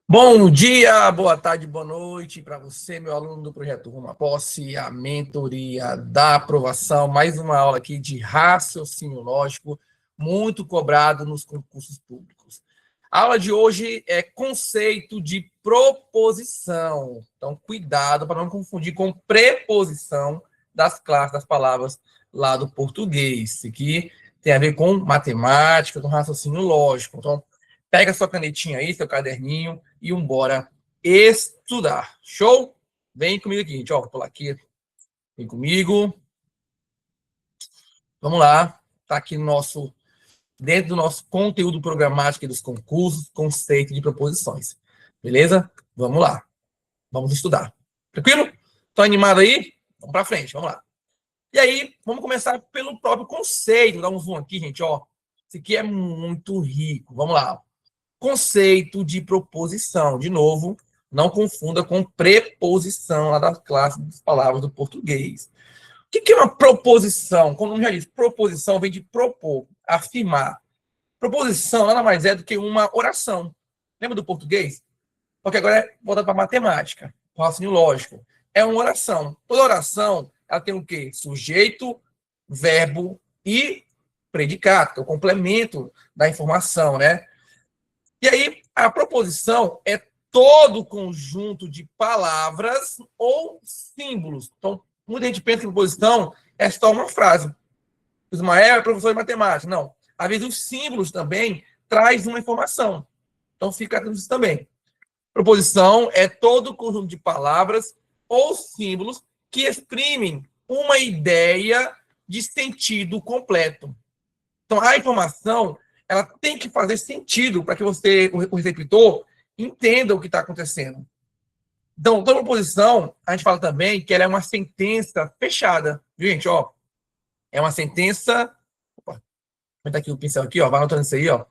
Bom dia, boa tarde, boa noite para você, meu aluno do projeto Rumo à Posse, a mentoria da aprovação. Mais uma aula aqui de raciocínio lógico, muito cobrado nos concursos públicos. A aula de hoje é conceito de proposição. Então, cuidado para não confundir com preposição das classes, das palavras lá do português. Isso aqui tem a ver com matemática, com raciocínio lógico. Então, pega sua canetinha aí, seu caderninho e bora estudar. Show? Vem comigo aqui, gente. Ó, vou pular aqui. Vem comigo. Vamos lá. Tá aqui dentro do nosso conteúdo programático dos concursos, conceito de proposições. Beleza? Vamos lá. Vamos estudar. Tranquilo? Tô animado aí? Vamos para frente, vamos lá. E aí, vamos começar pelo próprio conceito. Dá um zoom aqui, gente, ó. Isso aqui é muito rico. Vamos lá. Conceito de proposição. De novo, não confunda com preposição lá da classe das palavras do português. O que é uma proposição? Como eu já disse, proposição vem de propor, afirmar. Proposição nada mais é do que uma oração. Lembra do português? Porque agora é voltado para matemática, raciocínio lógico. É uma oração. Toda oração, ela tem o quê? Sujeito, verbo e predicado, que é o complemento da informação, né? E aí, a proposição é todo o conjunto de palavras ou símbolos. Então, muita gente pensa que proposição é só uma frase. O Ismael é professor de matemática. Não. Às vezes, os símbolos também traz uma informação. Então, fica atento isso também. Proposição é todo o conjunto de palavras ou símbolos que exprimem uma ideia de sentido completo. Então, a informação ela tem que fazer sentido para que você, o receptor, entenda o que está acontecendo. Então, toda proposição, a gente fala também que ela é uma sentença fechada. Viu, gente? Ó, é uma sentença... Opa, vou botar aqui o pincel aqui, ó. Vai anotando isso aí, ó.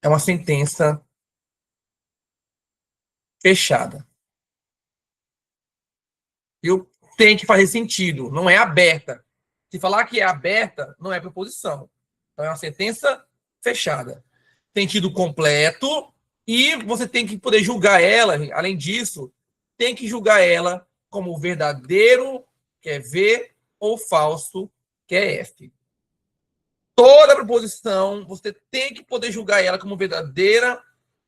É uma sentença fechada. Viu? Tem que fazer sentido, não é aberta. Se falar que é aberta, não é proposição. Então, é uma sentença fechada. Sentido completo, e você tem que poder julgar ela, além disso, tem que julgar ela como verdadeiro, que é V, ou falso, que é F. Toda proposição, você tem que poder julgar ela como verdadeira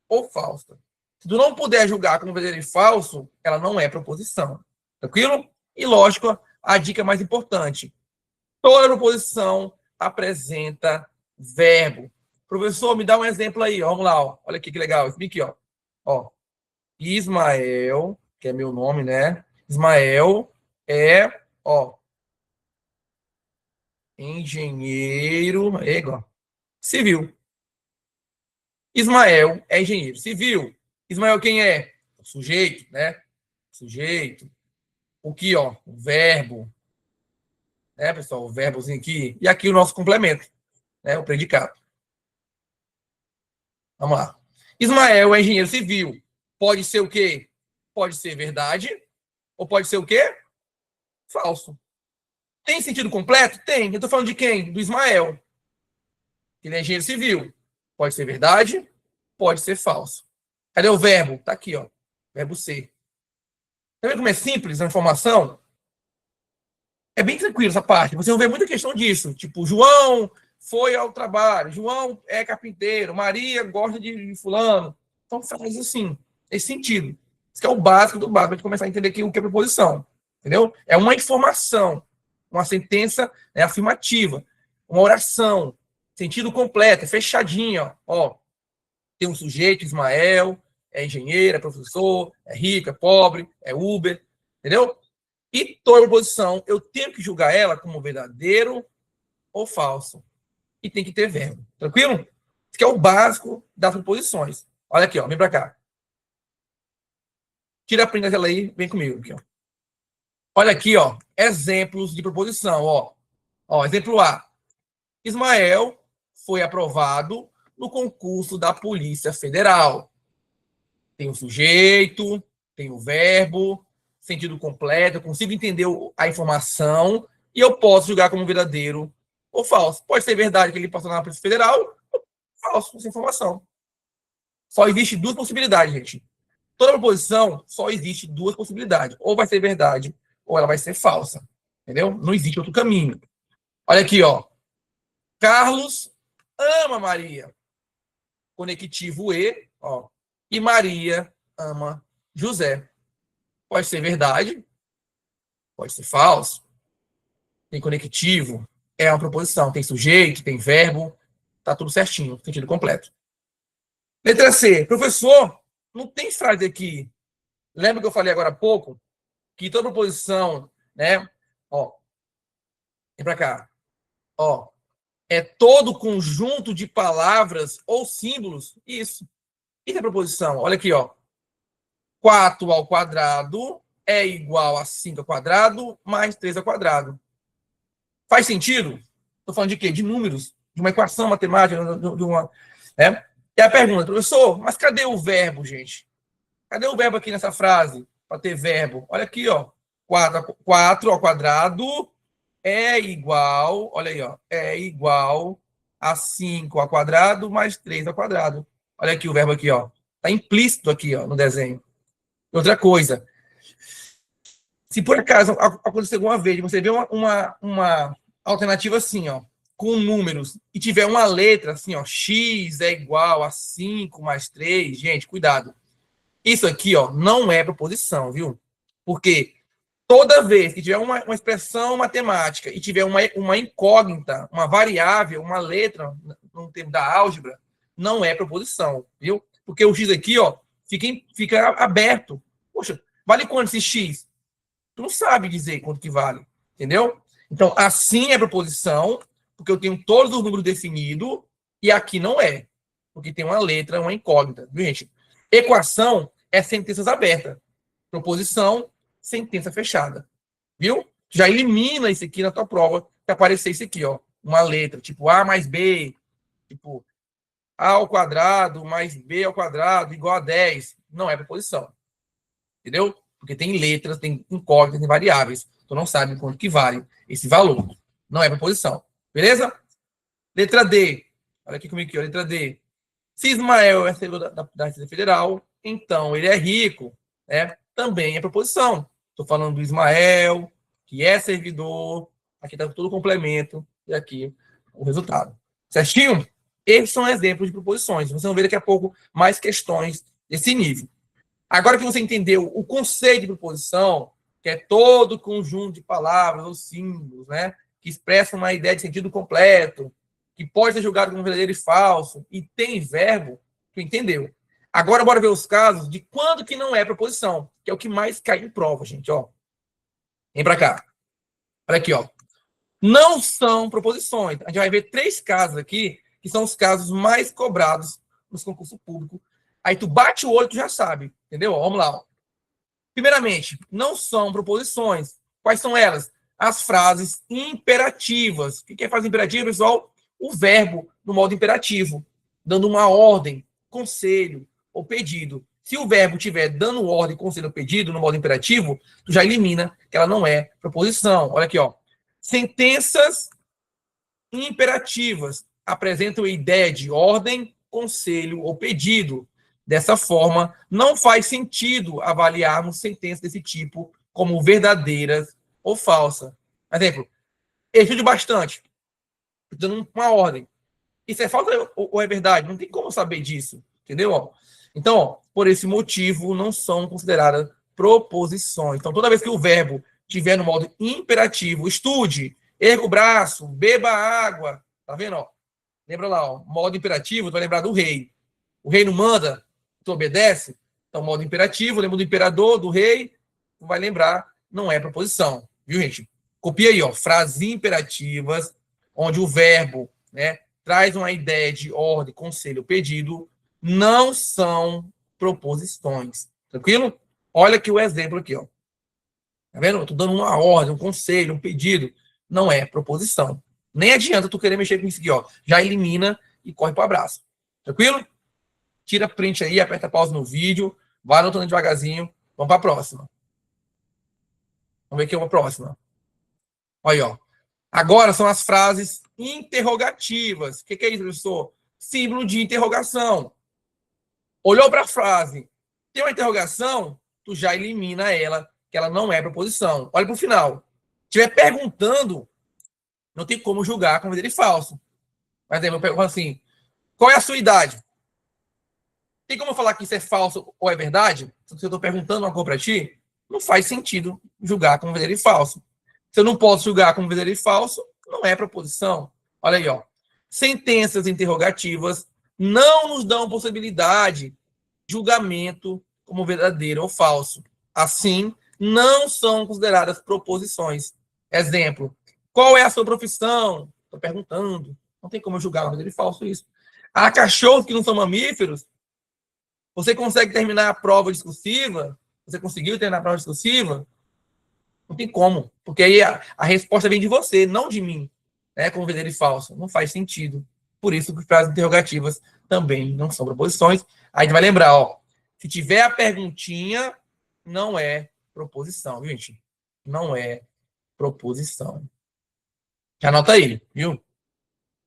ou falsa. Se tu não puder julgar como verdadeiro e falso, ela não é proposição. Tranquilo? E, lógico, a dica mais importante. Toda proposição apresenta verbo. Professor, me dá um exemplo aí. Vamos lá. Ó. Olha aqui que legal. Esse aqui, ó. Ó. Ismael, que é meu nome, né? Ismael é, ó, engenheiro civil. Ismael é engenheiro civil. Ismael quem é? O sujeito, né? Sujeito. O que, ó? O verbo. Né, pessoal? O verbozinho aqui. E aqui o nosso complemento, né? O predicado. Vamos lá. Ismael é engenheiro civil. Pode ser o quê? Pode ser verdade. Ou pode ser o quê? Falso. Tem sentido completo? Tem. Eu estou falando de quem? Do Ismael. Ele é engenheiro civil. Pode ser verdade. Pode ser falso. Cadê o verbo? Está aqui, ó. Verbo ser. Tá vendo como é simples a informação? É bem tranquilo essa parte. Você não vê muita questão disso. Tipo, João foi ao trabalho. João é carpinteiro. Maria gosta de fulano. Então faz assim, esse sentido. Isso que é o básico do básico, para a gente começar a entender o que é preposição. Entendeu? É uma informação, uma sentença afirmativa, uma oração, sentido completo, fechadinha. Ó. Tem um sujeito, Ismael, é engenheiro, é professor, é rico, é pobre, é Uber. Entendeu? E toda proposição, eu tenho que julgar ela como verdadeiro ou falso. E tem que ter verbo. Tranquilo? Isso que é o básico das proposições. Olha aqui, ó, vem para cá. Tira a print da tela aí, vem comigo. Aqui, ó. Olha aqui, ó, exemplos de proposição. Ó, exemplo A. Ismael foi aprovado no concurso da Polícia Federal. Tem o sujeito, tem o verbo, sentido completo, eu consigo entender a informação e eu posso julgar como verdadeiro ou falso. Pode ser verdade que ele passou na Polícia Federal ou falso essa informação. Só existe duas possibilidades, gente. Toda proposição só existe duas possibilidades. Ou vai ser verdade, ou ela vai ser falsa. Entendeu? Não existe outro caminho. Olha aqui, ó. Carlos ama Maria. Conectivo E, ó. E Maria ama José. Pode ser verdade, pode ser falso. Tem conectivo, é uma proposição. Tem sujeito, tem verbo. Tá tudo certinho, sentido completo. Letra C. Professor, não tem frase aqui. Lembra que eu falei agora há pouco? Que toda proposição, né? Ó, vem pra cá. Ó, é todo conjunto de palavras ou símbolos. Isso. Isso é proposição. Olha aqui, ó. 4 ao quadrado é igual a 5 ao quadrado mais 3 ao quadrado. Faz sentido? Estou falando de quê? De números, de uma equação matemática, de uma. Né? E a pergunta, professor, mas cadê o verbo, gente? Cadê o verbo aqui nessa frase? Para ter verbo. Olha aqui, ó. 4 ao quadrado é igual, olha aí, ó, é igual a 5 ao quadrado mais 3 ao quadrado. Olha aqui o verbo aqui, ó. Está implícito aqui, ó, no desenho. Outra coisa, se por acaso acontecer alguma vez, você vê uma alternativa assim, ó, com números, e tiver uma letra assim, ó, x é igual a 5 mais 3, gente, cuidado. Isso aqui, ó, não é proposição, viu? Porque toda vez que tiver uma expressão matemática e tiver uma incógnita, uma variável, uma letra, no termo da álgebra, não é proposição, viu? Porque o x aqui, ó, fica aberto. Poxa, vale quanto esse x? Tu não sabe dizer quanto que vale, entendeu? Então, assim é proposição, porque eu tenho todos os números definidos, e aqui não é, porque tem uma letra, uma incógnita, viu, gente? Equação é sentenças abertas. Proposição, sentença fechada. Viu? Já elimina isso aqui na tua prova, que aparecer isso aqui, ó. Uma letra, tipo A mais B, tipo A ao quadrado mais B ao quadrado igual a 10. Não é proposição. Entendeu? Porque tem letras, tem incógnitas, tem variáveis. Tu não sabe quanto que vale esse valor. Não é proposição. Beleza? Letra D. Olha aqui comigo aqui, ó. Letra D. Se Ismael é servidor da Receita Federal, então ele é rico, né? Também é proposição. Estou falando do Ismael, que é servidor. Aqui está todo o complemento e aqui o resultado. Certinho? Esses são exemplos de proposições. Vocês vão ver daqui a pouco mais questões desse nível. Agora que você entendeu o conceito de proposição, que é todo conjunto de palavras ou símbolos, né, que expressam uma ideia de sentido completo, que pode ser julgado como verdadeiro e falso, e tem verbo, tu entendeu. Agora, bora ver os casos de quando que não é proposição, que é o que mais cai em prova, gente, ó. Vem para cá. Olha aqui, ó. Não são proposições. A gente vai ver 3 casos aqui, que são os casos mais cobrados nos concursos públicos. Aí tu bate o olho, tu já sabe, entendeu? Vamos lá. Ó. Primeiramente, não são proposições. Quais são elas? As frases imperativas. O que é frase imperativa, pessoal? O verbo no modo imperativo, dando uma ordem, conselho ou pedido. Se o verbo estiver dando ordem, conselho ou pedido no modo imperativo, tu já elimina que ela não é proposição. Olha aqui, ó. Sentenças imperativas apresentam ideia de ordem, conselho ou pedido. Dessa forma, não faz sentido avaliarmos sentenças desse tipo como verdadeiras ou falsas. Exemplo, estude bastante, dando uma ordem. Isso é falsa ou é verdade? Não tem como saber disso, entendeu? Então, ó, por esse motivo, não são consideradas proposições. Então, toda vez que o verbo estiver no modo imperativo, estude, erga o braço, beba água, tá vendo? Ó? Lembra lá, ó, modo imperativo, tu vai lembrar do rei. O rei não manda, tu obedece. Então, modo imperativo, lembra do imperador, do rei, tu vai lembrar, não é proposição, viu, gente? Copia aí, ó, frases imperativas, onde o verbo, né, traz uma ideia de ordem, conselho, pedido, não são proposições. Tranquilo? Olha aqui o exemplo aqui, ó. Tá vendo? Eu tô dando uma ordem, um conselho, um pedido. Não é proposição. Nem adianta tu querer mexer com isso aqui, ó. Já elimina e corre para o abraço. Tranquilo? Tira print aí, aperta pause no vídeo, vai anotando devagarzinho. Vamos para a próxima. Vamos ver aqui uma próxima. Olha aí, ó. Agora são as frases interrogativas. O que é isso, professor? Símbolo de interrogação. Olhou para a frase, tem uma interrogação, tu já elimina ela, que ela não é proposição. Olha para o final. Se estiver perguntando, não tem como julgar como verdadeiro e falso. Por exemplo, eu pergunto assim, qual é a sua idade? Tem como eu falar que isso é falso ou é verdade? Se eu estou perguntando uma coisa para ti, não faz sentido julgar como verdadeiro e falso. Se eu não posso julgar como verdadeiro e falso, não é proposição. Olha aí, ó. Sentenças interrogativas não nos dão possibilidade de julgamento como verdadeiro ou falso. Assim, não são consideradas proposições. Exemplo, qual é a sua profissão? Estou perguntando. Não tem como eu julgar como verdadeiro e falso isso. Há cachorros que não são mamíferos? Você consegue terminar a prova discursiva? Você conseguiu terminar a prova discursiva? Não tem como, porque aí a resposta vem de você, não de mim, né? Como verdadeiro e falso. Não faz sentido. Por isso que frases interrogativas também não são proposições. Aí a gente vai lembrar, ó, se tiver a perguntinha, não é proposição, viu, gente? Não é proposição. Já anota aí, viu?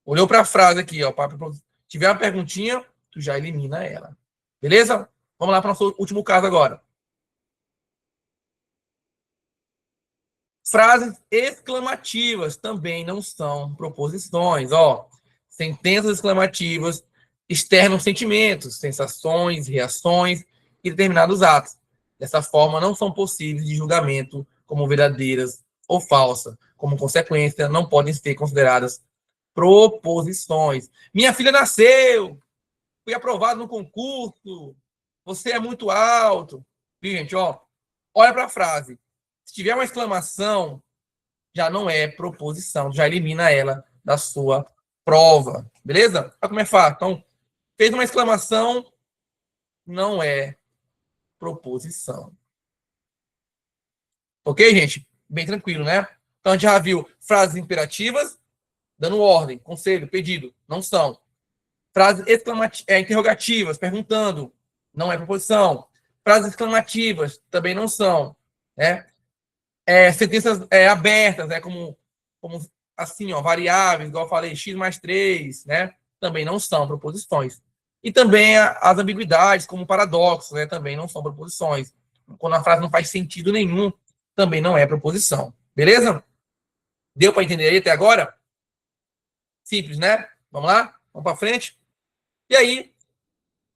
Olhou para a frase aqui, ó, se tiver uma perguntinha, tu já elimina ela. Beleza? Vamos lá para o nosso último caso agora. Frases exclamativas também não são proposições. Ó, sentenças exclamativas externam sentimentos, sensações, reações e determinados atos. Dessa forma, não são possíveis de julgamento como verdadeiras ou falsas. Como consequência, não podem ser consideradas proposições. Minha filha nasceu, fui aprovado no concurso, você é muito alto. Gente, ó, olha para a frase. Se tiver uma exclamação, já não é proposição, já elimina ela da sua prova. Beleza? Olha como é fácil. Então, fez uma exclamação, não é proposição. Ok, gente? Bem tranquilo, né? Então, a gente já viu frases imperativas, dando ordem, conselho, pedido. Não são. Frases interrogativas, perguntando. Não é proposição. Frases exclamativas, também não são. Né? Sentenças abertas, como assim, ó, variáveis, igual eu falei, x mais 3, né? Também não são proposições. E também as ambiguidades, como paradoxos, né? Também não são proposições. Quando a frase não faz sentido nenhum, também não é proposição. Beleza? Deu para entender aí até agora? Simples, né? Vamos lá? Vamos para frente? E aí,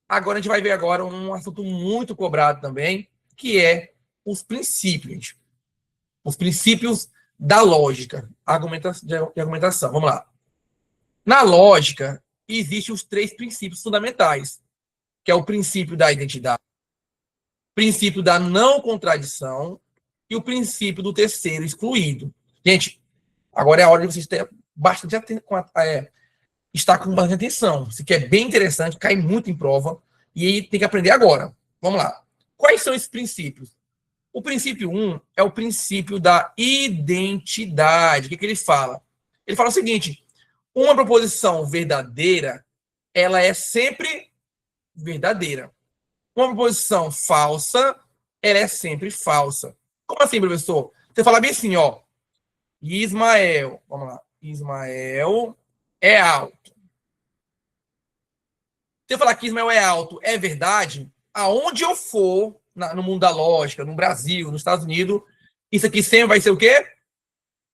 agora a gente vai ver agora um assunto muito cobrado também, que é os princípios, gente. Os princípios da lógica de argumentação. Vamos lá. Na lógica, existem os 3 princípios fundamentais, que é o princípio da identidade, o princípio da não contradição e o princípio do terceiro excluído. Gente, agora é a hora de vocês terem bastante estar com bastante atenção. Isso aqui é bem interessante, cai muito em prova, e aí tem que aprender agora. Vamos lá. Quais são esses princípios? O princípio 1 é o princípio da identidade. O que ele fala? Ele fala o seguinte: uma proposição verdadeira, ela é sempre verdadeira. Uma proposição falsa, ela é sempre falsa. Como assim, professor? Você fala bem assim, ó. Ismael, vamos lá. Ismael é alto. Se eu falar que Ismael é alto, é verdade? Aonde eu for, no mundo da lógica, no Brasil, nos Estados Unidos, isso aqui sempre vai ser o quê?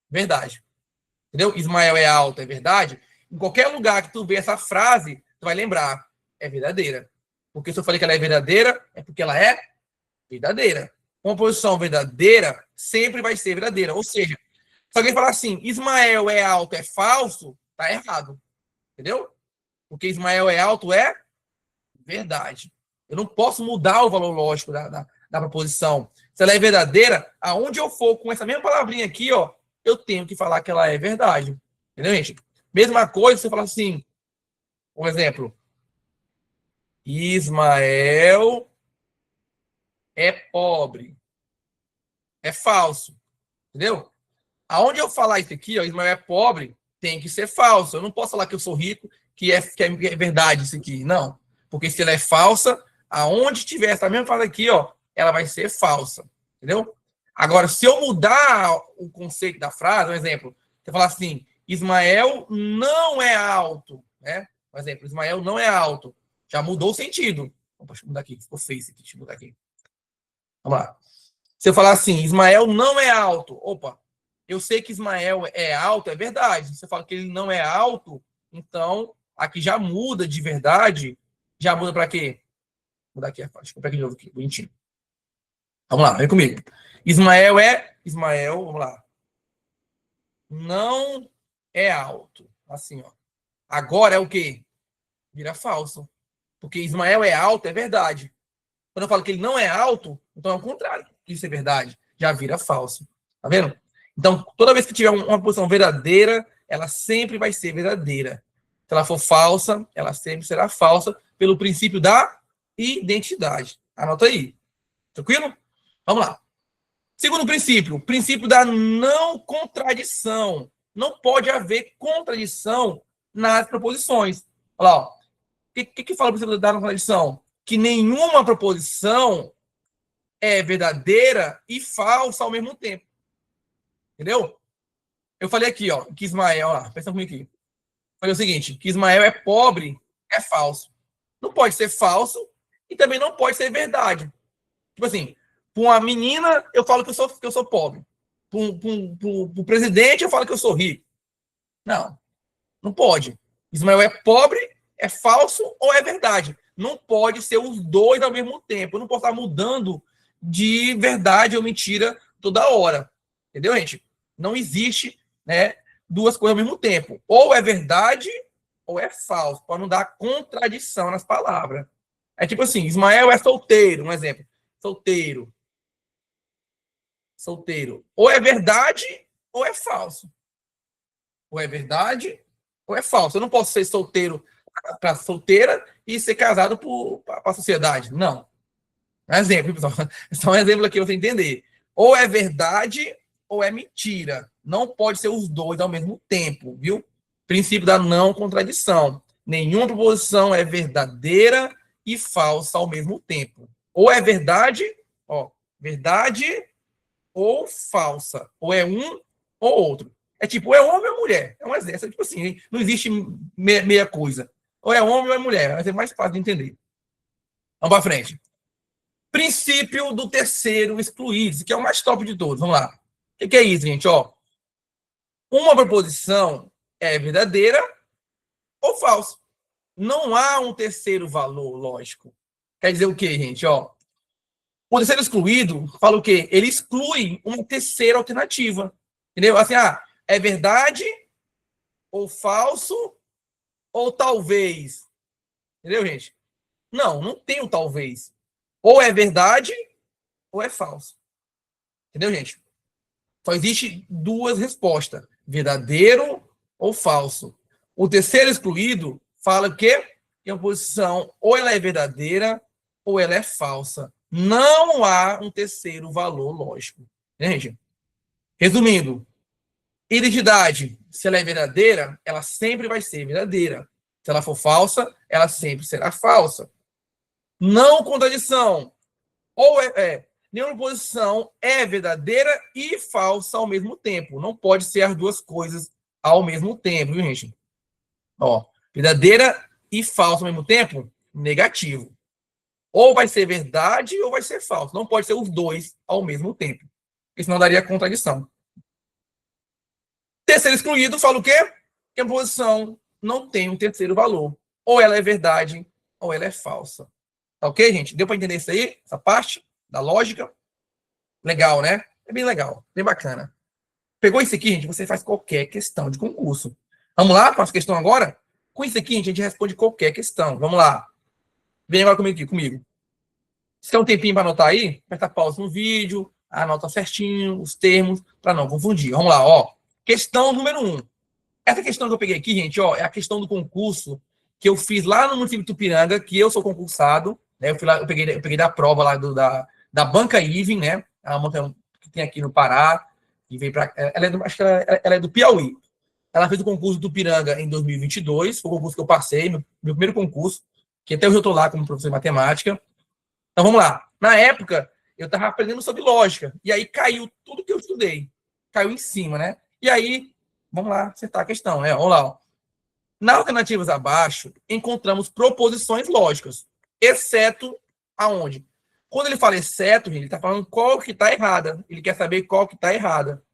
Verdade. Entendeu? Ismael é alto, é verdade? Em qualquer lugar que tu vê essa frase, tu vai lembrar, é verdadeira. Porque se eu falei que ela é verdadeira, é porque ela é verdadeira. Uma posição verdadeira sempre vai ser verdadeira. Ou seja, se alguém falar assim, Ismael é alto, é falso, tá errado. Entendeu? Porque Ismael é alto, é verdade. Eu não posso mudar o valor lógico da proposição. Se ela é verdadeira, aonde eu for com essa mesma palavrinha aqui, ó, eu tenho que falar que ela é verdade. Entendeu, gente? Mesma coisa, você fala assim, um exemplo. Ismael é pobre. É falso. Entendeu? Aonde eu falar isso aqui, ó, Ismael é pobre, tem que ser falso. Eu não posso falar que eu sou rico, que é verdade isso aqui. Não. Porque se ela é falsa, aonde tiver essa mesma frase aqui, ó, ela vai ser falsa. Entendeu? Agora, se eu mudar o conceito da frase, um exemplo, você falar assim, Ismael não é alto, né? Por exemplo, Ismael não é alto. Já mudou o sentido. Opa, deixa eu mudar aqui, ficou feio isso aqui, deixa eu mudar aqui. Vamos lá. Se eu falar assim, Ismael não é alto. Opa, eu sei que Ismael é alto, é verdade. Se você fala que ele não é alto, então aqui já muda de verdade. Já muda para quê? Vou mudar aqui a faixa. Vou pegar de novo aqui, bonitinho. Vamos lá, vem comigo. Ismael, vamos lá. Não é alto. Assim, ó. Agora é o quê? Vira falso. Porque Ismael é alto, é verdade. Quando eu falo que ele não é alto, então é o contrário. Isso é verdade. Já vira falso. Tá vendo? Então, toda vez que tiver uma posição verdadeira, ela sempre vai ser verdadeira. Se ela for falsa, ela sempre será falsa pelo princípio da identidade. Anota aí. Tranquilo? Vamos lá. Segundo princípio, o princípio da não contradição. Não pode haver contradição nas proposições. Olha lá, ó. O que fala o princípio da não contradição? Que nenhuma proposição é verdadeira e falsa ao mesmo tempo. Entendeu? Eu falei aqui, ó, que Ismael, ó, pensa comigo aqui. Falei o seguinte, que Ismael é pobre, é falso. Não pode ser falso e também não pode ser verdade. Tipo assim, para uma menina, eu falo que eu sou pobre. Para o presidente, eu falo que eu sou rico. Não, não pode. Ismael é pobre, é falso ou é verdade? Não pode ser os dois ao mesmo tempo. Eu não posso estar mudando de verdade ou mentira toda hora. Entendeu, gente? Não existe, né, duas coisas ao mesmo tempo. Ou é verdade ou é falso, para não dar contradição nas palavras. É tipo assim, Ismael é solteiro, um exemplo. Solteiro. Solteiro. Ou é verdade ou é falso. Ou é verdade ou é falso. Eu não posso ser solteiro para solteira e ser casado para a sociedade. Não. Um exemplo, pessoal. Só um exemplo aqui para você entender. Ou é verdade ou é mentira. Não pode ser os dois ao mesmo tempo, viu? Princípio da não contradição. Nenhuma proposição é verdadeira e falsa ao mesmo tempo. Ou é verdade, ó, verdade ou falsa. Ou é um ou outro. É tipo, é homem ou mulher. É um exemplo. É tipo assim, não existe meia coisa. Ou é homem ou é mulher. Vai ser mais fácil de entender. Vamos para frente. Princípio do terceiro excluído, que é o mais top de todos. Vamos lá. O que é isso, gente? Ó, uma proposição é verdadeira ou falsa. Não há um terceiro valor lógico. Quer dizer o quê, gente? Ó, o terceiro excluído fala o quê? Ele exclui uma terceira alternativa. Entendeu? Assim, é verdade ou falso ou talvez. Entendeu, gente? Não, não tem o talvez. Ou é verdade ou é falso. Entendeu, gente? Só existe duas respostas: verdadeiro ou falso. O terceiro excluído fala que a posição ou ela é verdadeira ou ela é falsa. Não há um terceiro valor lógico. Gente, resumindo, identidade, se ela é verdadeira, ela sempre vai ser verdadeira. Se ela for falsa, ela sempre será falsa. Não contradição. Ou nenhuma posição é verdadeira e falsa ao mesmo tempo. Não pode ser as duas coisas ao mesmo tempo, viu, gente? Ó, verdadeira e falsa ao mesmo tempo, negativo. Ou vai ser verdade ou vai ser falso. Não pode ser os dois ao mesmo tempo. Porque senão daria contradição. Terceiro excluído fala o quê? Que a posição não tem um terceiro valor. Ou ela é verdade ou ela é falsa. Tá ok, gente? Deu para entender isso aí? Essa parte da lógica? Legal, né? É bem legal, bem bacana. Pegou isso aqui, gente? Você faz qualquer questão de concurso. Vamos lá para a questão agora? Com isso aqui, gente, a gente responde qualquer questão. Vamos lá. Vem agora comigo aqui, comigo. Se tem um tempinho para anotar aí, aperta pausa no vídeo, anota certinho os termos, para não confundir. Vamos lá, ó. Questão número 1. Essa questão que eu peguei aqui, gente, ó, é a questão do concurso que eu fiz lá no município de Tupiranga, que eu sou concursado, né? Eu fui lá, eu peguei da prova lá da Banca Ivem, né? A montanha que tem aqui no Pará, e veio para, acho que ela é do Piauí. Ela fez o concurso do Tupiranga em 2022, foi o concurso que eu passei, meu primeiro concurso, que até hoje eu estou lá como professor de matemática. Então vamos lá. Na época, eu estava aprendendo sobre lógica, e aí caiu tudo que eu estudei. Caiu em cima, né? E aí, vamos lá, acertar a questão, né? Vamos lá. Ó. Nas alternativas abaixo, encontramos proposições lógicas. exceto aonde? Quando ele fala exceto, ele está falando qual que está errada. Ele quer saber qual que está errada.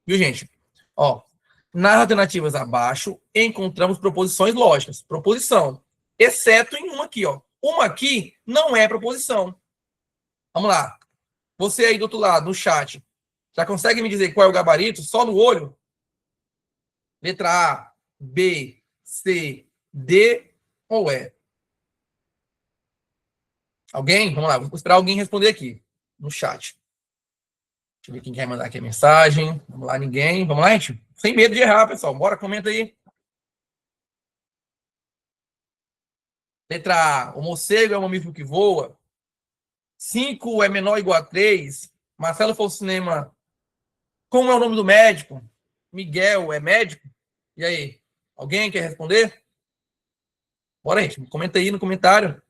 Viu, gente? Ó, nas alternativas abaixo, encontramos proposições lógicas. Proposição. Exceto em uma aqui, ó. Uma aqui não é proposição. Vamos lá. Você aí do outro lado, no chat, já consegue me dizer qual é o gabarito? Só no olho? Letra A, B, C, D ou E? Alguém? Vamos lá, vou esperar alguém responder aqui, no chat. Deixa eu ver quem quer mandar aqui a mensagem. Vamos lá, ninguém. Vamos lá, gente? Sem medo de errar, pessoal. Bora, comenta aí. Letra A, o morcego é um mamífero que voa. 5 é menor ou igual a 3. Marcelo foi ao cinema. Como é o nome do médico? Miguel é médico? E aí? Alguém quer responder? Bora, gente. Comenta aí no comentário.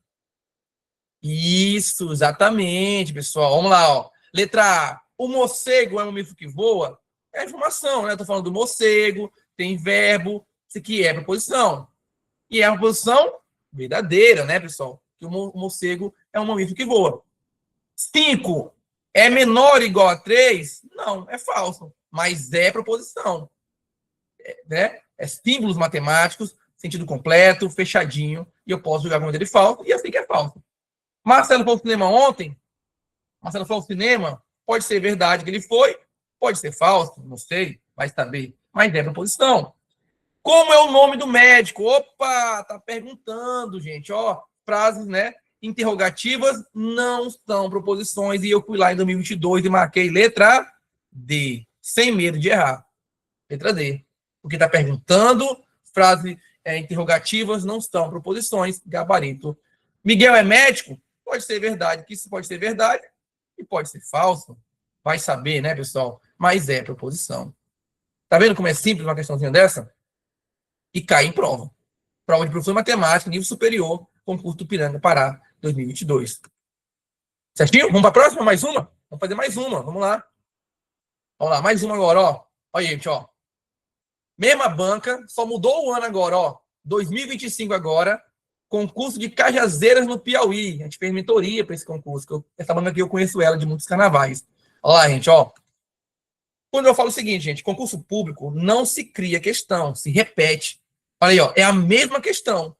Isso, exatamente, pessoal. Vamos lá, ó. Letra A. O morcego é um mamífero que voa? É informação, né? Estou falando do morcego, tem verbo, isso aqui é preposição. E é uma preposição verdadeira, né, pessoal? Que o morcego é um mamífero que voa. 5 é menor ou igual a 3? Não, é falso. Mas é proposição. Né? É símbolos matemáticos, sentido completo, fechadinho, e eu posso jogar como dele falso, e assim que é falso. Marcelo foi ao cinema ontem? Marcelo foi ao cinema? Pode ser verdade que ele foi, pode ser falso, não sei, vai saber. Mas é proposição. Como é o nome do médico? Opa, tá perguntando, gente. Ó, frases, né? Interrogativas não são proposições. E eu fui lá em 2022 e marquei letra D, sem medo de errar. Letra D. Porque tá perguntando, frases interrogativas não são proposições, gabarito. Miguel é médico? Pode ser verdade, que isso pode ser verdade e pode ser falso. Vai saber, né, pessoal? Mas é proposição. Tá vendo como é simples uma questãozinha dessa? E cai em prova. Prova de professor de matemática, nível superior, concurso do Piranga, Pará, 2022. Certinho? Vamos para a próxima? Mais uma? Vamos fazer mais uma. Vamos lá. Vamos lá, mais uma agora, ó. Olha, gente, ó. Mesma banca, só mudou o ano agora, ó. 2025 agora, concurso de Cajazeiras no Piauí. A gente fez mentoria para esse concurso. Essa banca aqui eu conheço ela de muitos carnavais. Olha lá, gente, ó. Quando eu falo o seguinte, gente, concurso público não se cria questão, se repete. Olha aí, ó, é a mesma questão,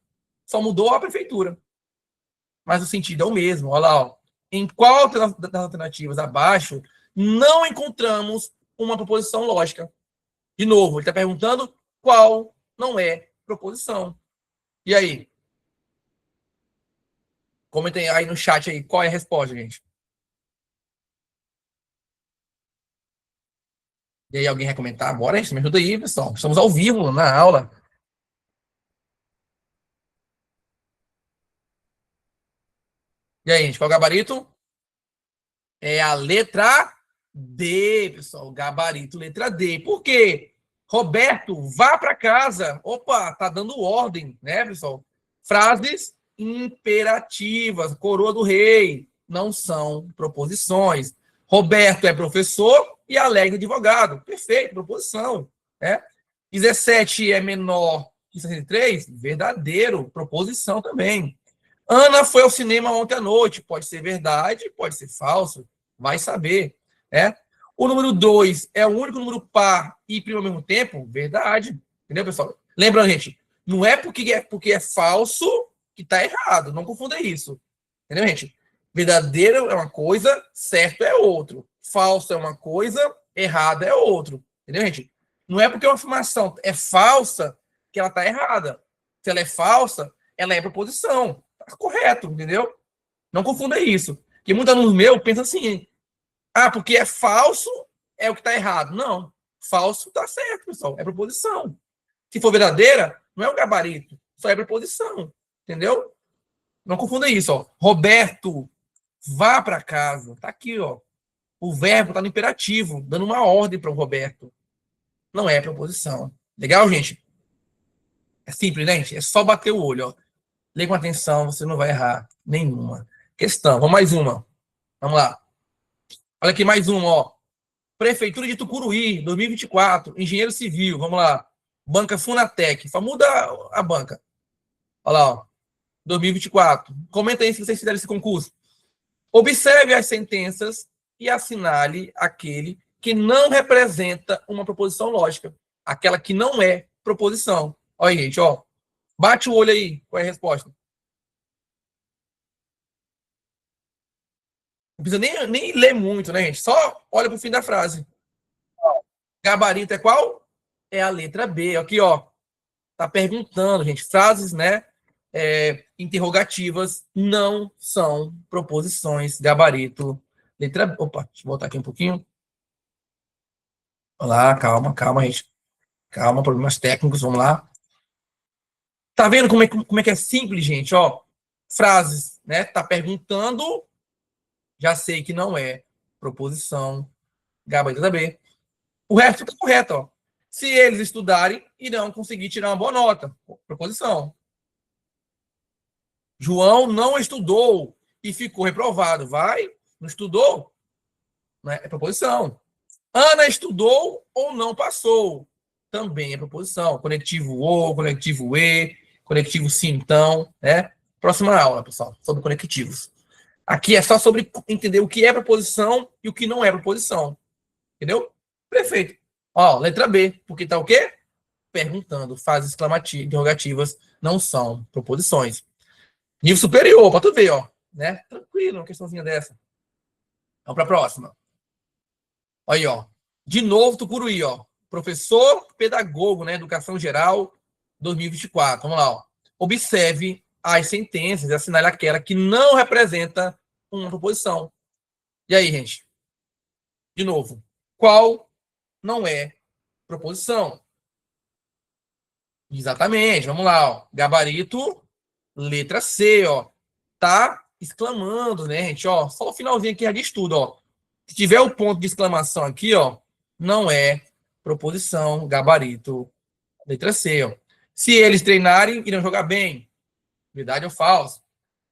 só mudou a prefeitura. Mas o sentido é o mesmo. Olha lá, ó. Em qual das alternativas abaixo não encontramos uma proposição lógica? De novo, ele está perguntando qual não é proposição. E aí? Comentem aí no chat aí qual é a resposta, gente. E aí, alguém quer comentar? Bora, gente, me ajuda aí, pessoal. Estamos ao vivo na aula. E aí, gente, qual é o gabarito? É a letra D, pessoal. Gabarito, letra D. Por quê? Roberto, vá para casa. Opa, tá dando ordem, né, pessoal? Frases imperativas. Coroa do rei. Não são proposições. Roberto é professor e Alegre advogado. Perfeito, proposição. Né? 17 é menor que 63? Verdadeiro, proposição também. Ana foi ao cinema ontem à noite. Pode ser verdade, pode ser falso. Vai saber. Né? O número 2 é o único número par e primo ao mesmo tempo? Verdade. Entendeu, pessoal? Lembrando, gente, não é porque é falso que está errado. Não confunda isso. Entendeu, gente? Verdadeiro é uma coisa, certo é outro. Falso é uma coisa, errado é outro. Entendeu, gente? Não é porque uma afirmação é falsa que ela está errada. Se ela é falsa, ela é proposição. Tá correto, entendeu? Não confunda isso. Porque muitos alunos meus pensam assim: ah, porque é falso, é o que está errado. Não. Falso está certo, pessoal. É proposição. Se for verdadeira, não é um gabarito. Só é preposição. Entendeu? Não confunda isso, ó. Roberto, vá para casa. Tá aqui, ó. O verbo está no imperativo, dando uma ordem para o Roberto. Não é preposição. Legal, gente? É simples, né, gente? É só bater o olho, ó. Lê com atenção, você não vai errar nenhuma questão. Vamos mais uma. Vamos lá. Olha aqui mais uma, ó. Prefeitura de Tucuruí, 2024. Engenheiro civil, vamos lá. Banca Funatec. Só muda a banca. Olha lá, ó. 2024. Comenta aí se vocês fizeram esse concurso. Observe as sentenças e assinale aquele que não representa uma proposição lógica. Aquela que não é proposição. Olha aí, gente, ó. Bate o olho aí. Qual é a resposta? Não precisa nem ler muito, né, gente? Só olha para o fim da frase. Gabarito é qual? É a letra B. Aqui, ó. Tá perguntando, gente. Frases, né? Interrogativas não são proposições. Gabarito. Letra B. Opa, deixa eu voltar aqui um pouquinho. Olá, calma, gente. Calma, problemas técnicos, vamos lá. Tá vendo como é que é simples, gente? Ó, frases, né? Tá perguntando, já sei que não é proposição. Gabarito da B. O resto tá correto, ó. Se eles estudarem, irão conseguir tirar uma boa nota. Proposição. João não estudou e ficou reprovado. Vai? Não estudou? Né? É proposição. Ana estudou ou não passou. Também é proposição. Conectivo o, conectivo e, conectivo sim, então. Né? Próxima aula, pessoal, sobre conectivos. Aqui é só sobre entender o que é proposição e o que não é proposição. Entendeu? Perfeito. Ó, letra B, porque tá o quê? Perguntando. Frases exclamativas, interrogativas não são proposições. Nível superior, para tu ver, ó. Né? Tranquilo, uma questãozinha dessa. Vamos para a próxima. Aí, ó. De novo, Tucuruí, ó. Professor pedagogo, né? Educação Geral 2024. Vamos lá, ó. Observe as sentenças e assinale aquela que não representa uma proposição. E aí, gente? De novo. Qual não é proposição? Exatamente. Vamos lá, ó. Gabarito, letra C, ó. Tá exclamando, né, gente? Ó, só o finalzinho aqui já diz tudo, ó. Se tiver o ponto de exclamação aqui, ó, não é proposição, gabarito, letra C, ó. Se eles treinarem, irão jogar bem. Verdade ou falso?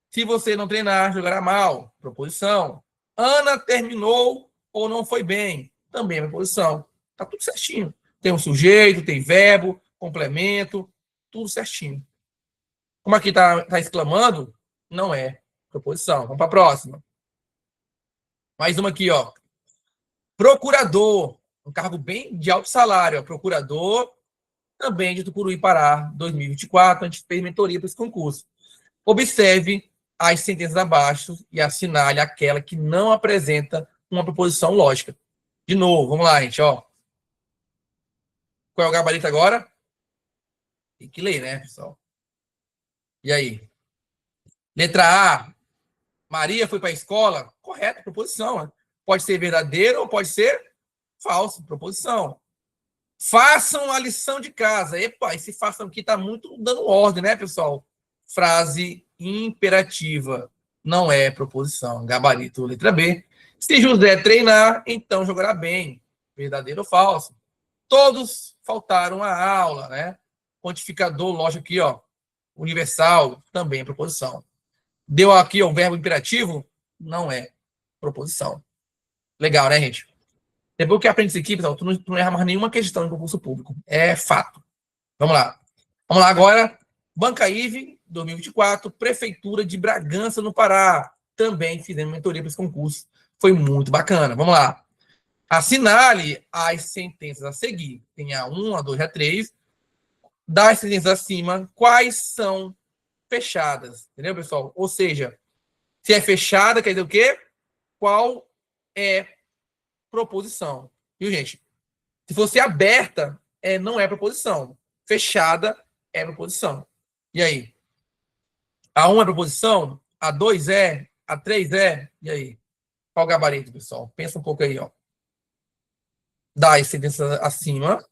Se você não treinar, jogará mal. Proposição. Ana terminou ou não foi bem. Também é proposição. Tá tudo certinho. Tem um sujeito, tem verbo, complemento, tudo certinho. Como aqui tá exclamando, não é proposição. Vamos para a próxima. Mais uma aqui, ó. Procurador. Um cargo bem de alto salário. Ó. Procurador, também de Tucuruí, Pará, 2024. A gente fez mentoria para esse concurso. Observe as sentenças abaixo e assinale aquela que não apresenta uma proposição lógica. De novo, vamos lá, gente, ó. Qual é o gabarito agora? Tem que ler, né, pessoal? E aí? Letra A. Maria foi para a escola? Correto, proposição. Né? Pode ser verdadeiro ou pode ser falso, proposição. Façam a lição de casa. Epa, esse façam aqui está muito dando ordem, né, pessoal? Frase imperativa. Não é proposição. Gabarito, letra B. Se José treinar, então jogará bem. Verdadeiro ou falso? Todos faltaram à aula, né? Quantificador, lógico aqui, ó. Universal, também é proposição. Deu aqui o verbo imperativo? Não é proposição. Legal, né, gente? Depois que aprende isso aqui, pessoal, tu não erra mais nenhuma questão em concurso público. É fato. Vamos lá. Vamos lá agora. Banca IVE, 2024, Prefeitura de Bragança, no Pará. Também fizemos mentoria para esse concurso. Foi muito bacana. Vamos lá. Assinale as sentenças a seguir. Tem a 1, a 2, a 3. Das sentenças acima, quais são fechadas. Entendeu, pessoal? Ou seja, se é fechada, quer dizer o quê? Qual é proposição? Viu, gente? Se fosse aberta, não é proposição. Fechada é proposição. E aí? A 1 é proposição? A 2 é? A 3 é? E aí? Qual o gabarito, pessoal? Pensa um pouco aí, ó. Das sentenças acima,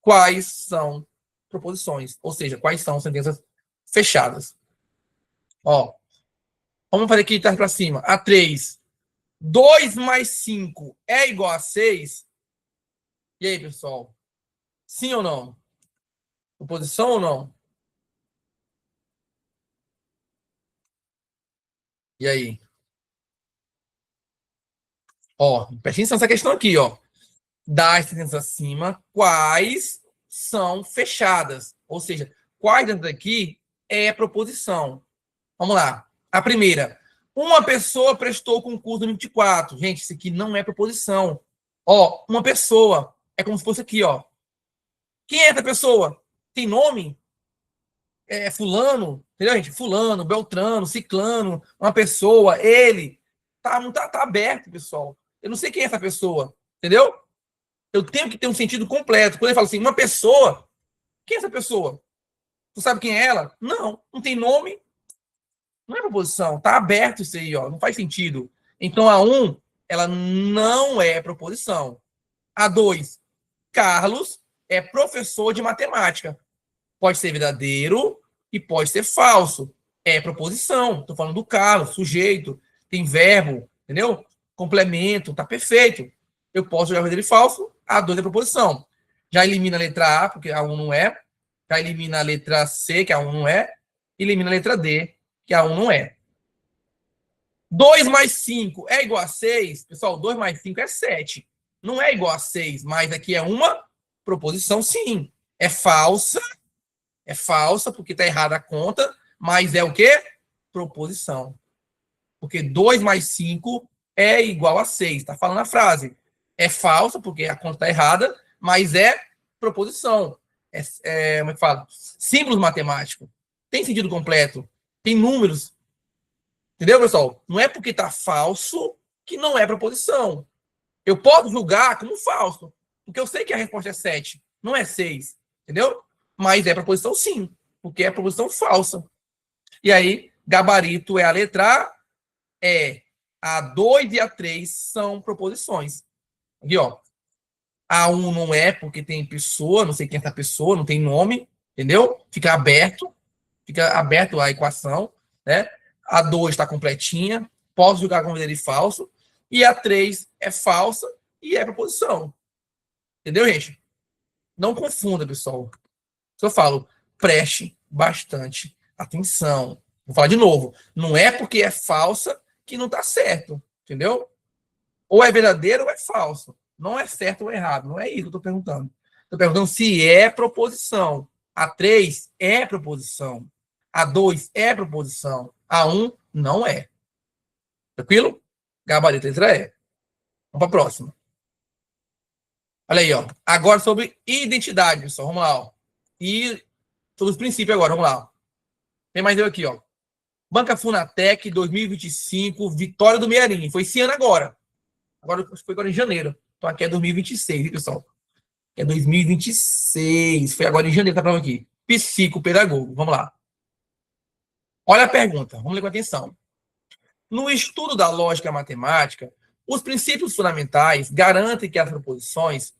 quais são proposições? Ou seja, quais são sentenças fechadas? Ó, vamos fazer aqui de para cima. A 3. 2 mais 5 é igual a 6? E aí, pessoal? Sim ou não? Proposição ou não? E aí? Ó, presta atenção nessa questão aqui, ó. Das sentenças acima, quais são fechadas? Ou seja, quais dentro daqui é proposição? Vamos lá. A primeira. Uma pessoa prestou o concurso no 24. Gente, isso aqui não é proposição. Ó, uma pessoa. É como se fosse aqui, ó. Quem é essa pessoa? Tem nome? É fulano, entendeu, gente? Fulano, Beltrano, Ciclano, uma pessoa, ele. Tá aberto, pessoal. Eu não sei quem é essa pessoa, entendeu? Eu tenho que ter um sentido completo. Quando ele fala assim, uma pessoa, quem é essa pessoa? Tu sabe quem é ela? Não tem nome. Não é proposição. Tá aberto isso aí, ó. Não faz sentido. Então, a 1, ela não é proposição. A 2, Carlos é professor de matemática. Pode ser verdadeiro e pode ser falso. É proposição. Estou falando do Carlos, sujeito, tem verbo, entendeu? Complemento, tá perfeito. Eu posso jogar verdadeiro e falso. A 2 é proposição. Já elimina a letra A, porque a 1 não é. Já elimina a letra C, que a 1 não é. Elimina a letra D, que a 1 não é. 2 mais 5 é igual a 6. Pessoal, 2 mais 5 é 7. Não é igual a 6, mas aqui é uma proposição, sim. É falsa, porque está errada a conta, mas é o quê? Proposição. Porque 2 mais 5 é igual a 6. Está falando a frase. É falsa, porque a conta está errada, mas é proposição. Como é que fala? Símbolos matemáticos. Tem sentido completo. Tem números. Entendeu, pessoal? Não é porque está falso que não é proposição. Eu posso julgar como falso, porque eu sei que a resposta é 7, não é 6. Entendeu? Mas é proposição sim, porque é proposição falsa. E aí, gabarito é a letra A, a 2 e a 3 são proposições. Aqui, ó. A 1 não é, porque tem pessoa, não sei quem é essa pessoa, não tem nome, entendeu? Fica aberto a equação, né? A 2 está completinha, posso jogar com verdadeiro e falso. E a 3 é falsa e é proposição. Entendeu, gente? Não confunda, pessoal. Se eu falo, preste bastante atenção. Vou falar de novo. Não é porque é falsa que não está certo. Entendeu? Ou é verdadeiro ou é falso. Não é certo ou errado. Não é isso que eu estou perguntando. Estou perguntando se é proposição. A 3 é proposição. A 2 é proposição. A 1 não é. Tranquilo? Gabarito letra E. Vamos para a próxima. Olha aí, ó. Agora sobre identidade, pessoal. Vamos lá, ó. E sobre os princípios agora, vamos lá. Tem mais eu aqui, ó. Banca Funatec 2025, Vitória do Mearim. Foi esse ano agora. Foi agora em janeiro. Então aqui é 2026, viu, pessoal? É 2026. Foi agora em janeiro, tá prova aqui. Psicopedagogo. Vamos lá. Olha a pergunta. Vamos ler com atenção. No estudo da lógica matemática, os princípios fundamentais garantem que as proposições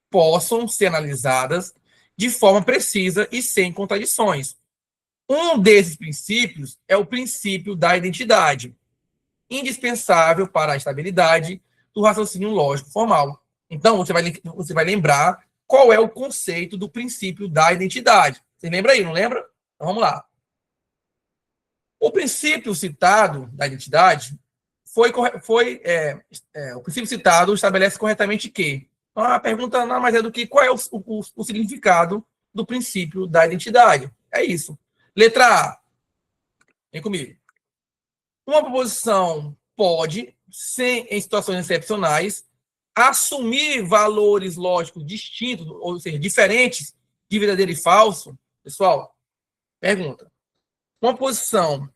possam ser analisadas de forma precisa e sem contradições. Um desses princípios é o princípio da identidade, indispensável para a estabilidade do raciocínio lógico formal. Então, você vai lembrar qual é o conceito do princípio da identidade. Você lembra aí, não lembra? Então, vamos lá. O princípio citado da identidade o princípio citado estabelece corretamente que. Então, a pergunta nada mais é do que qual é o significado do princípio da identidade. É isso. Letra A. Vem comigo. Uma proposição pode, em situações excepcionais, assumir valores lógicos distintos, ou seja, diferentes de verdadeiro e falso. Pessoal, pergunta. Uma posição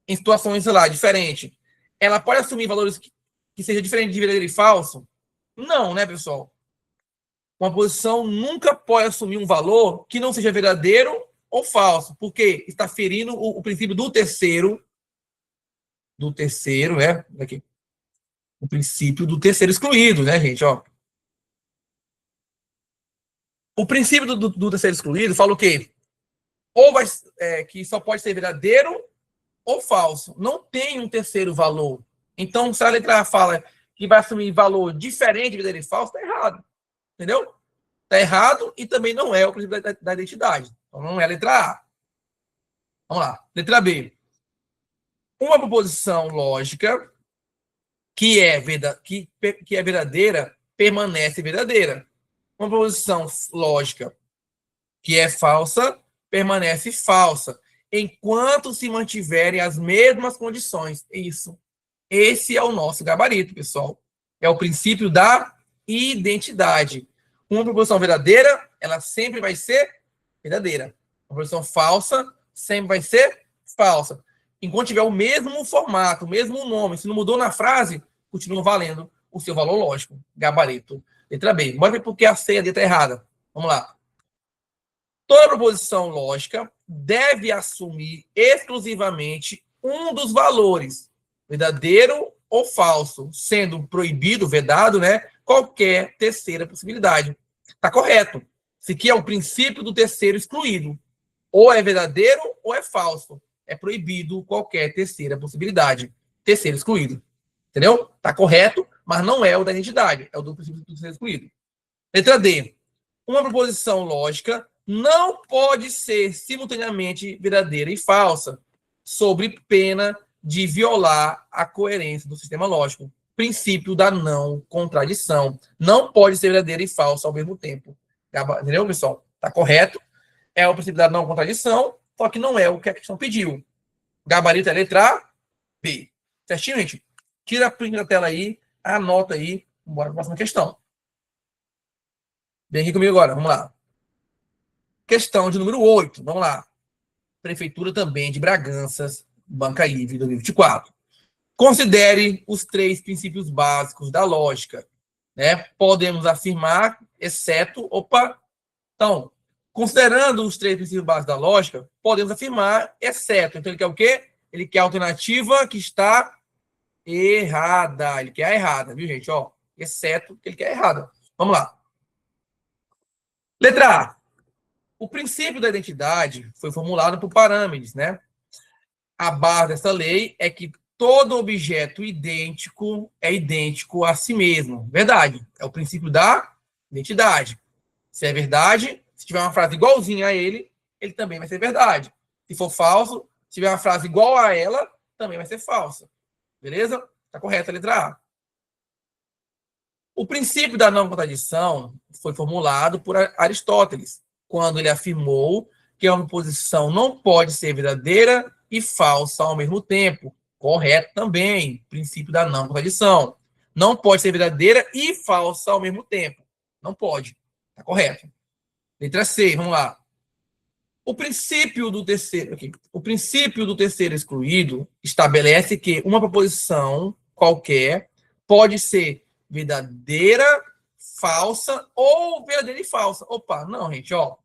em situações, sei lá, diferentes, ela pode assumir valores que sejam diferentes de verdadeiro e falso? Não, né, pessoal? Uma posição nunca pode assumir um valor que não seja verdadeiro ou falso, porque está ferindo o princípio do terceiro, né? Aqui. O princípio do terceiro excluído, né, gente? Ó. O princípio do terceiro excluído fala o quê? Que só pode ser verdadeiro ou falso. Não tem um terceiro valor. Então, se a letra A fala que vai assumir valor diferente de verdadeiro e falso, está errado. Entendeu? Está errado e também não é o princípio da identidade. Então, não é a letra A. Vamos lá. Letra B. Uma proposição lógica que é verdadeira permanece verdadeira. Uma proposição lógica que é falsa permanece falsa. enquanto se mantiverem as mesmas condições. Isso. Esse é o nosso gabarito, pessoal. É o princípio da identidade. Uma proposição verdadeira, ela sempre vai ser verdadeira. Uma proposição falsa sempre vai ser falsa. Enquanto tiver o mesmo formato, o mesmo nome, se não mudou na frase, continua valendo o seu valor lógico. Gabarito. Letra B. Bora ver por que a C e a D está errada. Vamos lá. Toda proposição lógica deve assumir exclusivamente um dos valores, verdadeiro ou falso, sendo proibido, vedado, né, qualquer terceira possibilidade. Está correto. Isso aqui é o princípio do terceiro excluído. Ou é verdadeiro ou é falso. É proibido qualquer terceira possibilidade. Terceiro excluído. Entendeu? Está correto, mas não é o da identidade. É o do princípio do terceiro excluído. Letra D. Uma proposição lógica não pode ser simultaneamente verdadeira e falsa, sob pena de violar a coerência do sistema lógico. Princípio da não contradição. Não pode ser verdadeira e falsa ao mesmo tempo. Entendeu, pessoal? Está correto. É o princípio da não contradição, só que não é o que a questão pediu. Gabarito é a letra B. Certinho, gente? Tira a print da tela aí, anota aí. Bora para a próxima questão. Vem aqui comigo agora, vamos lá. Questão de número 8, vamos lá. Prefeitura também de Braganças, Banca Livre 2024. Considere os 3 princípios básicos da lógica. Né? Podemos afirmar, exceto... Então, considerando os 3 princípios básicos da lógica, podemos afirmar, exceto. Então, ele quer o quê? Ele quer a alternativa que está errada. Ele quer a errada, viu, gente? Ó, exceto que ele quer a errada. Vamos lá. Letra A. O princípio da identidade foi formulado por Parâmedes, né? A base dessa lei é que todo objeto idêntico é idêntico a si mesmo. Verdade. É o princípio da identidade. Se é verdade, se tiver uma frase igualzinha a ele, ele também vai ser verdade. Se for falso, se tiver uma frase igual a ela, também vai ser falsa. Beleza? Está correta a letra A. O princípio da não contradição foi formulado por Aristóteles, quando ele afirmou que uma proposição não pode ser verdadeira e falsa ao mesmo tempo. Correto também, princípio da não contradição. Não pode ser verdadeira e falsa ao mesmo tempo. Não pode. Está correto. Letra C, vamos lá. O princípio do terceiro excluído estabelece que uma proposição qualquer pode ser verdadeira, falsa ou verdadeira e falsa. Opa, não, gente, ó.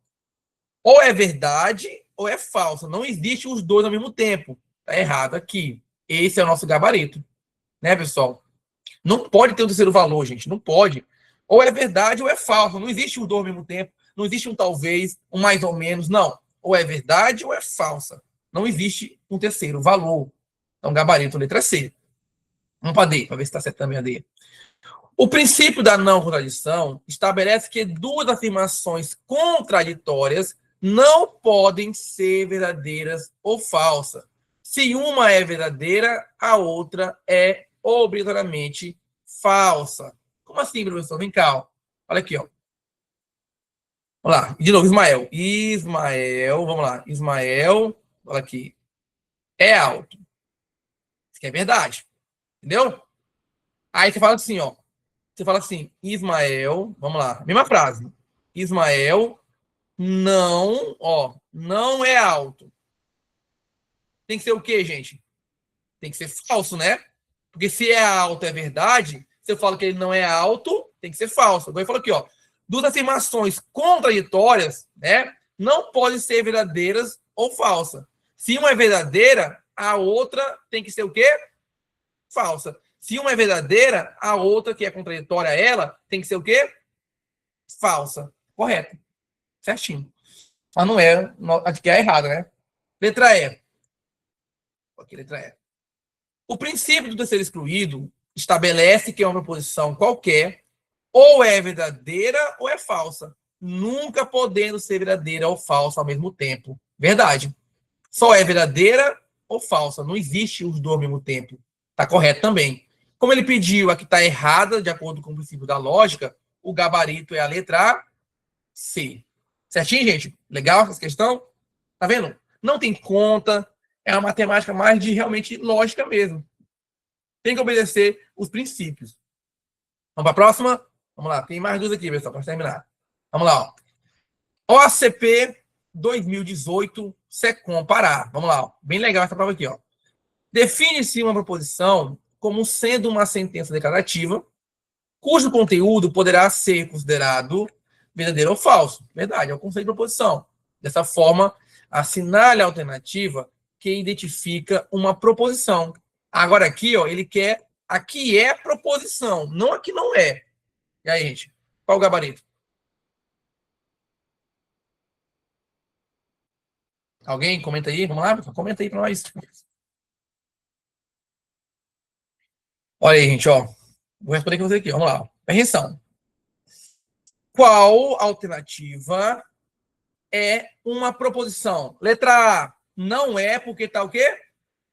Ou é verdade ou é falsa. Não existe os dois ao mesmo tempo. Tá errado aqui. Esse é o nosso gabarito. Né, pessoal? Não pode ter um terceiro valor, gente. Não pode. Ou é verdade ou é falso. Não existe os dois ao mesmo tempo. Não existe um talvez, um mais ou menos. Não. Ou é verdade ou é falsa. Não existe um terceiro valor. Então, gabarito, letra C. Vamos para D, para ver se está certo também a D. O princípio da não contradição estabelece que 2 afirmações contraditórias não podem ser verdadeiras ou falsas. Se uma é verdadeira, a outra é obrigatoriamente falsa. Como assim, professor? Vem cá, ó. Olha aqui, ó. Vamos lá. De novo, Ismael. Ismael, vamos lá. Ismael, olha aqui. É alto. Isso aqui é verdade. Entendeu? Aí você fala assim, ó. Você fala assim, Ismael, vamos lá. Mesma frase. Ismael não, ó, não é alto. Tem que ser o quê, gente? Tem que ser falso, né? Porque se é alto é verdade, se eu falo que ele não é alto, tem que ser falso. Agora eu falo aqui, ó. 2 afirmações contraditórias, né, não podem ser verdadeiras ou falsas. Se uma é verdadeira, a outra tem que ser o quê? Falsa. Se uma é verdadeira, a outra, que é contraditória a ela, tem que ser o quê? Falsa. Correto. Certinho. Mas não é, aqui é errado, né? Letra E. Aqui, letra E. O princípio do terceiro excluído estabelece que uma proposição qualquer ou é verdadeira ou é falsa, nunca podendo ser verdadeira ou falsa ao mesmo tempo. Verdade. Só é verdadeira ou falsa. Não existe os dois ao mesmo tempo. Está correto também. Como ele pediu a que está errada, de acordo com o princípio da lógica, o gabarito é a letra C. Certinho, gente? Legal essa questão? Tá vendo? não tem conta, é uma matemática mais de realmente lógica mesmo. Tem que obedecer os princípios. Vamos para a próxima? Vamos lá, tem mais duas aqui, pessoal, para terminar. Vamos lá, ó. OACP 2018, SECOM Pará. Vamos lá, ó. Bem legal essa prova aqui, ó. Define-se uma proposição como sendo uma sentença declarativa, cujo conteúdo poderá ser considerado verdadeiro ou falso. Verdade, é o conceito de proposição. Dessa forma, assinale a alternativa que identifica uma proposição. Agora aqui, ó, ele quer aqui é proposição, não aqui não é. E aí, gente, qual o gabarito? Alguém comenta aí? Vamos lá, comenta aí para nós. Olha aí, gente, ó. Vou responder com você aqui, vamos lá. Atenção. Qual alternativa é uma proposição? Letra A, não é porque tá o quê?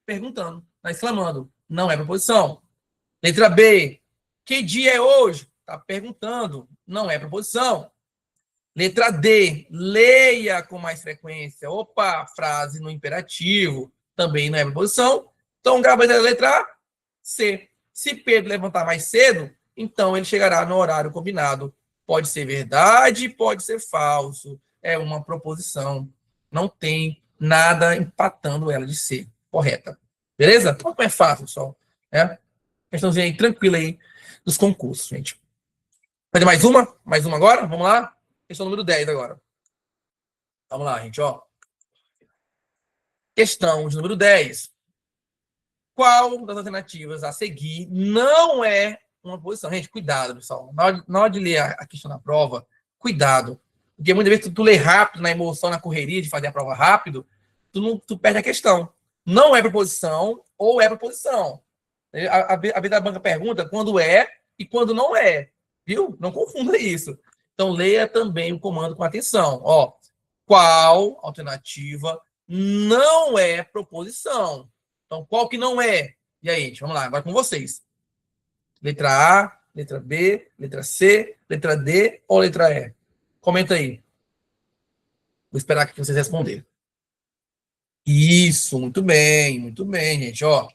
Perguntando, tá exclamando. Não é proposição. Letra B, que dia é hoje? Tá perguntando. Não é proposição. Letra D, leia com mais frequência. Opa, frase no imperativo. Também não é proposição. Então, gabarito da letra C. Se Pedro levantar mais cedo, então ele chegará no horário combinado. Pode ser verdade, pode ser falso. É uma proposição. Não tem nada empatando ela de ser correta. Beleza? Como é fácil, pessoal. É? Questãozinha aí, tranquila aí dos concursos, gente. Fazer mais uma? Mais uma agora? Vamos lá? Questão número 10 agora. Vamos lá, gente, ó. Questão de número 10. Qual das alternativas a seguir não é uma posição? Gente, cuidado, pessoal. Na hora de ler a questão da prova, cuidado. Porque muitas vezes tu lê rápido, na emoção, na correria de fazer a prova rápido, tu perde a questão. Não é proposição ou é proposição. A vez da banca pergunta quando é e quando não é. Viu? Não confunda isso. Então, leia também o comando com atenção. Ó, qual alternativa não é proposição? Então, qual que não é? E aí, gente, vamos lá, agora com vocês. Letra A, letra B, letra C, letra D ou letra E? Comenta aí. Vou esperar aqui que vocês responderem. Isso, muito bem, gente. Ó,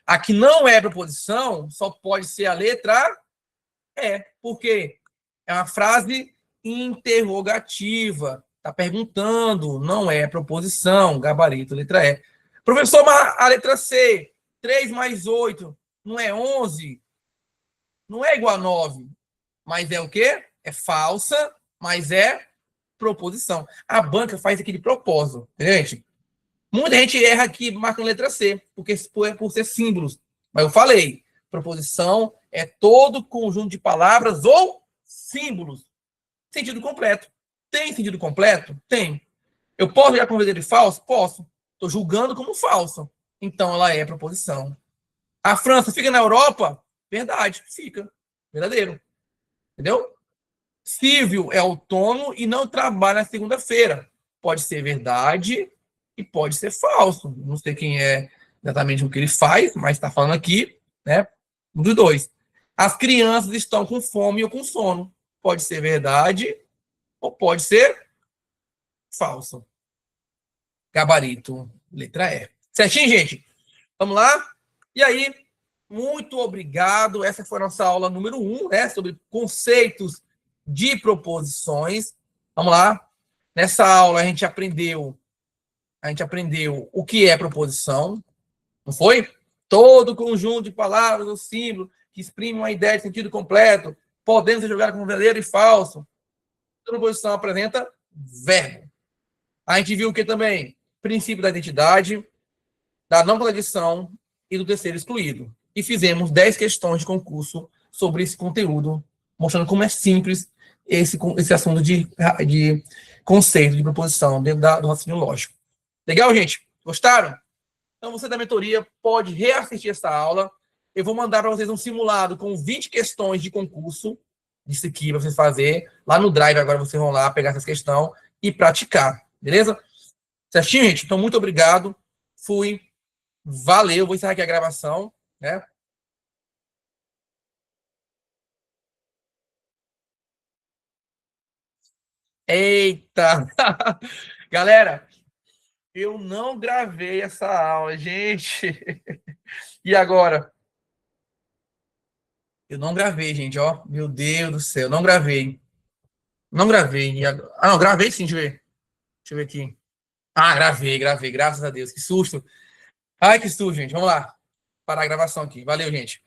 a que não é proposição só pode ser a letra E, porque é uma frase interrogativa. Está perguntando, não é proposição, gabarito, letra E. Professor, mas a letra C, 3 mais 8, não é 11? Não é igual a 9, mas é o quê? É falsa, mas é proposição. A banca faz aqui de propósito, gente. Muita gente erra aqui marcando letra C, porque por ser símbolos. Mas eu falei, proposição é todo conjunto de palavras ou símbolos. Sentido completo. Tem sentido completo? Tem. Eu posso já converter de falso? Posso. Estou julgando como falso. Então ela é proposição. A França fica na Europa? Verdade, fica. Verdadeiro. Entendeu? Silvio é autônomo e não trabalha na segunda-feira. Pode ser verdade e pode ser falso. Não sei quem é exatamente o que ele faz, mas está falando aqui, né? Um dos dois. As crianças estão com fome ou com sono. Pode ser verdade ou pode ser falso. Gabarito, letra E. Certinho, gente? Vamos lá? E aí, muito obrigado. Essa foi a nossa aula número 1, né? Sobre conceitos de proposições. Vamos lá. Nessa aula a gente aprendeu o que é proposição, não foi? Todo conjunto de palavras ou símbolos que exprime uma ideia de sentido completo, podendo ser jogado como verdadeiro e falso. A proposição apresenta verbo. A gente viu o que também? Princípio da identidade, da não contradição e do terceiro excluído. E fizemos 10 questões de concurso sobre esse conteúdo, mostrando como é simples esse assunto de conceito de proposição dentro do raciocínio lógico. Legal, gente? Gostaram? Então, você da mentoria pode reassistir essa aula. Eu vou mandar para vocês um simulado com 20 questões de concurso, disso aqui, para vocês fazer. Lá no Drive, agora vocês vão lá pegar essas questões e praticar. Beleza? Certinho, gente? Então, muito obrigado. Fui. Valeu. Vou encerrar aqui a gravação, né? Eita! Galera, Eu não gravei essa aula, gente. E agora? Eu não gravei, gente, ó. Meu Deus do céu, não gravei. Não gravei. E agora? Ah, não, gravei sim, deixa eu ver. Deixa eu ver aqui. Ah, gravei, graças a Deus. Que susto. Ai, que susto, gente. Vamos lá. Parar a gravação aqui. Valeu, gente.